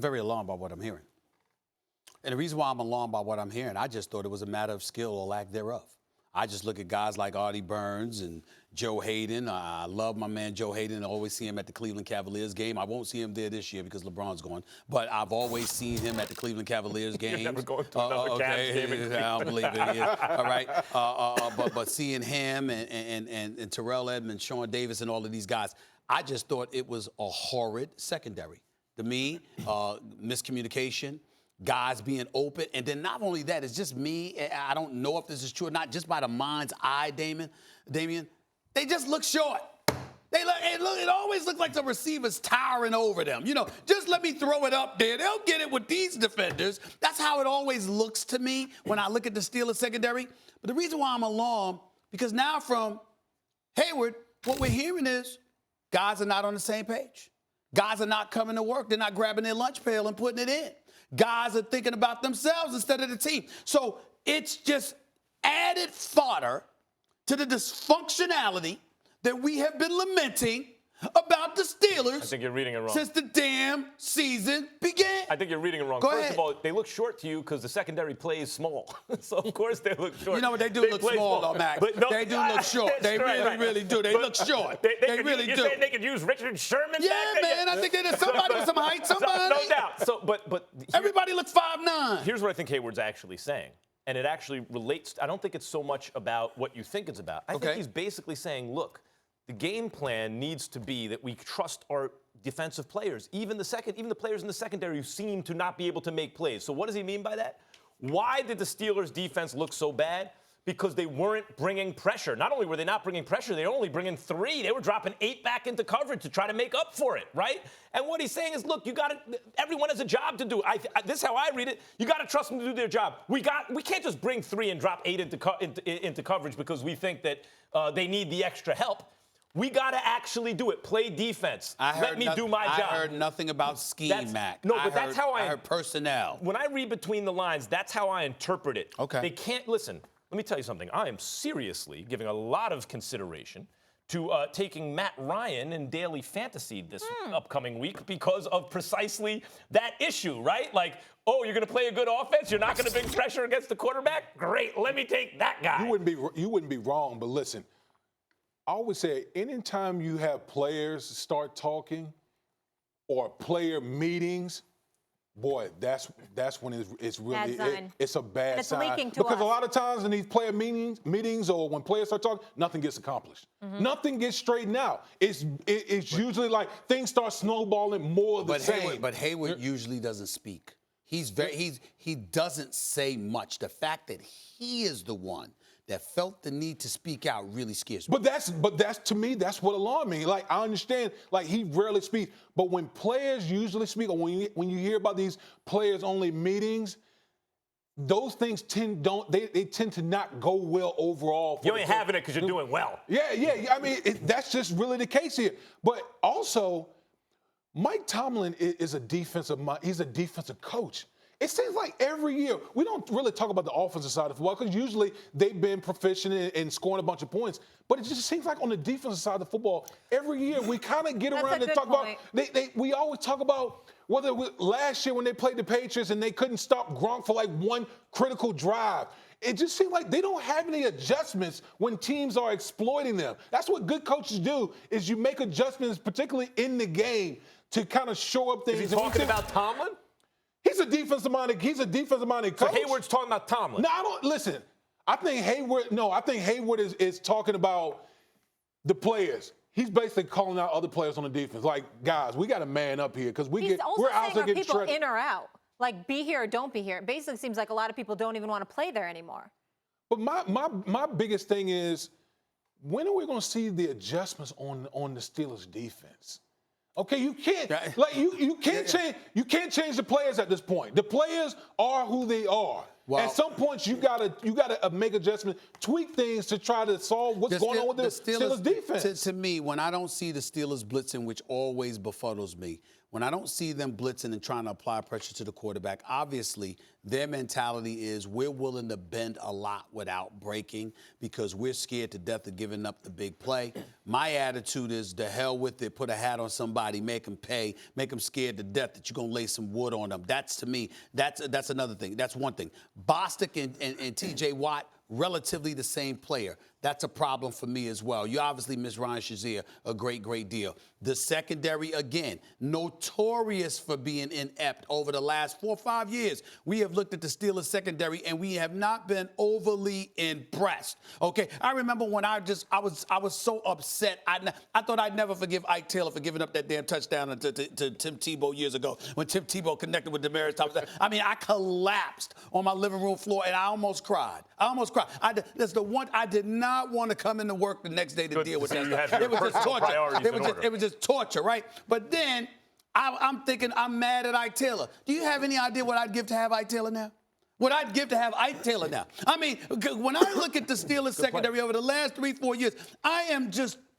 Very alarmed by what I'm hearing. And the reason why I'm alarmed by what I'm hearing, I just thought it was a matter of skill or lack thereof. I just look at guys like Artie Burns and Joe Hayden. I love my man Joe Hayden. I always see him at the Cleveland Cavaliers game. I won't see him there this year because LeBron's gone. But I've always seen him at the Cleveland Cavaliers game. You're never going to another Cavs game. I don't believe it. Yeah. All right. But seeing him and Terrell Edmonds, Sean Davis, and all of these guys, I just thought it was a horrid secondary. To me, miscommunication. Guys being open. And then not only that, it's just me. I don't know if this is true or not, just by the mind's eye, Damien. They just look short. It always looks like the receiver's towering over them. You know, just let me throw it up there. They'll get it with these defenders. That's how it always looks to me when I look at the Steelers secondary. But the reason why I'm alarmed, because now from Heyward, what we're hearing is guys are not on the same page. Guys are not coming to work. They're not grabbing their lunch pail and putting it in. Guys are thinking about themselves instead of the team. So it's just added fodder to the dysfunctionality that we have been lamenting about the Steelers. I think you're reading it wrong. Since the damn season began. I think you're reading it wrong. Go First ahead. of all, they look short to you because the secondary plays small. So, of course, they look short. You know what? They do look small, though, Max. But no, they do look short. They really do. They look short. They really do. You're saying they could use Richard Sherman yeah, back there? Man. I think there's somebody with some height. Somebody. No doubt. So, but everybody looks 5'9". Here's what I think Heyward's actually saying. And it actually relates. I don't think it's so much about what you think it's about. I think he's basically saying, look, the game plan needs to be that we trust our defensive players, even the players in the secondary who seem to not be able to make plays. So what does he mean by that? Why did the Steelers' defense look so bad? Because they weren't bringing pressure. Not only were they not bringing pressure, they were only bringing 3. They were dropping 8 back into coverage to try to make up for it, right? And what he's saying is, look, everyone has a job to do. This is how I read it. You got to trust them to do their job. We can't just bring 3 and drop 8 into coverage because we think that they need the extra help. We got to actually do it. Play defense. Let me do my job. I heard nothing about scheme, Mac. No, but that's how I heard personnel. When I read between the lines, that's how I interpret it. Okay. They can't listen. Let me tell you something. I am seriously giving a lot of consideration to taking Matt Ryan in daily fantasy this upcoming week because of precisely that issue, right? Like, oh, you're going to play a good offense? You're not going to bring pressure against the quarterback? Great. Let me take that guy. You wouldn't be wrong, but listen. I always say, anytime you have players start talking or player meetings, boy, that's when it's really it's a bad sign. Because a lot of times in these player meetings or when players start talking, nothing gets accomplished. Nothing gets straightened out. It's usually like things start snowballing more of the same. But Heyward usually doesn't speak. He doesn't say much. The fact that he is the one that felt the need to speak out really scares me. But that's to me, that's what alarmed me. Like, I understand, like, he rarely speaks, but when players usually speak, or when you hear about these players-only meetings, those things tend to not go well overall. You ain't having it because you're doing well. Yeah. I mean, that's just really the case here. But also, Mike Tomlin is a defensive mind. He's a defensive coach. It seems like every year, we don't really talk about the offensive side of football because usually they've been proficient in scoring a bunch of points. But it just seems like on the defensive side of football, every year we kind of get around to talk about, we always talk about whether it was last year when they played the Patriots and they couldn't stop Gronk for like one critical drive. It just seems like they don't have any adjustments when teams are exploiting them. That's what good coaches do, is you make adjustments, particularly in the game, to kind of show up things. Is he talking about Tomlin? He's a defensive-minded coach. So Heyward's talking about Tomlin. No, I don't. Listen, I think Heyward is talking about the players. He's basically calling out other players on the defense. Like, guys, we got to man up here because we're out there getting people in or out. Like, be here or don't be here. It basically seems like a lot of people don't even want to play there anymore. But my biggest thing is, when are we going to see the adjustments on the Steelers' defense? Okay, you can't change the players at this point. The players are who they are. Well, at some point, you gotta make adjustments, tweak things to try to solve what's going on with the Steelers defense. To me, when I don't see the Steelers blitzing, which always befuddles me, when I don't see them blitzing and trying to apply pressure to the quarterback, obviously their mentality is we're willing to bend a lot without breaking because we're scared to death of giving up the big play. My attitude is the hell with it. Put a hat on somebody, make them pay, make them scared to death that you're going to lay some wood on them. That's, to me, that's another thing. That's one thing. Bostic and T.J. Watt, relatively the same player. That's a problem for me as well. You obviously miss Ryan Shazier a great, great deal. The secondary, again, notorious for being inept over the last 4 or 5 years. We have looked at the Steelers secondary and we have not been overly impressed. Okay, I remember when I was so upset. I thought I'd never forgive Ike Taylor for giving up that damn touchdown to Tim Tebow years ago when Tim Tebow connected with Demaryius Thomas. I mean, I collapsed on my living room floor and I almost cried. That's the one I did not want to come into work the next day to deal with that stuff. It was just torture. It was just torture, right? But then I'm thinking I'm mad at Ike Taylor. Do you have any idea what I'd give to have Ike Taylor now? What I'd give to have Ike Taylor now? I mean, when I look at the Steelers secondary over the last 3-4 years,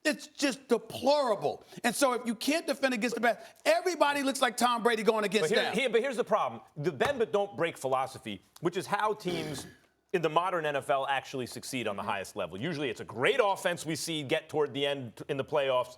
it's just deplorable. And so if you can't defend against the best, everybody looks like Tom Brady going against them. But here's the problem. The bend but don't break philosophy, which is how teams in the modern NFL actually succeed on the highest level. Usually it's a great offense we see get toward the end in the playoffs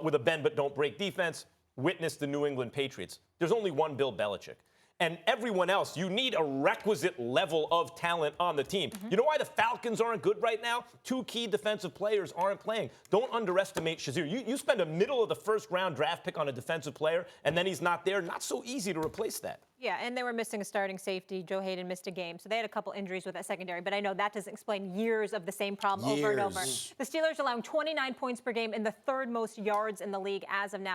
with a bend but don't break defense. Witness the New England Patriots. There's only one Bill Belichick. And everyone else, you need a requisite level of talent on the team. You know why the Falcons aren't good right now? 2 key defensive players aren't playing. Don't underestimate Shazier. You spend a middle of the first round draft pick on a defensive player, and then he's not there. Not so easy to replace that. Yeah, and they were missing a starting safety. Joe Hayden missed a game. So they had a couple injuries with that secondary. But I know that doesn't explain years of the same problem over and over. The Steelers allowing 29 points per game and the 3rd most yards in the league as of now.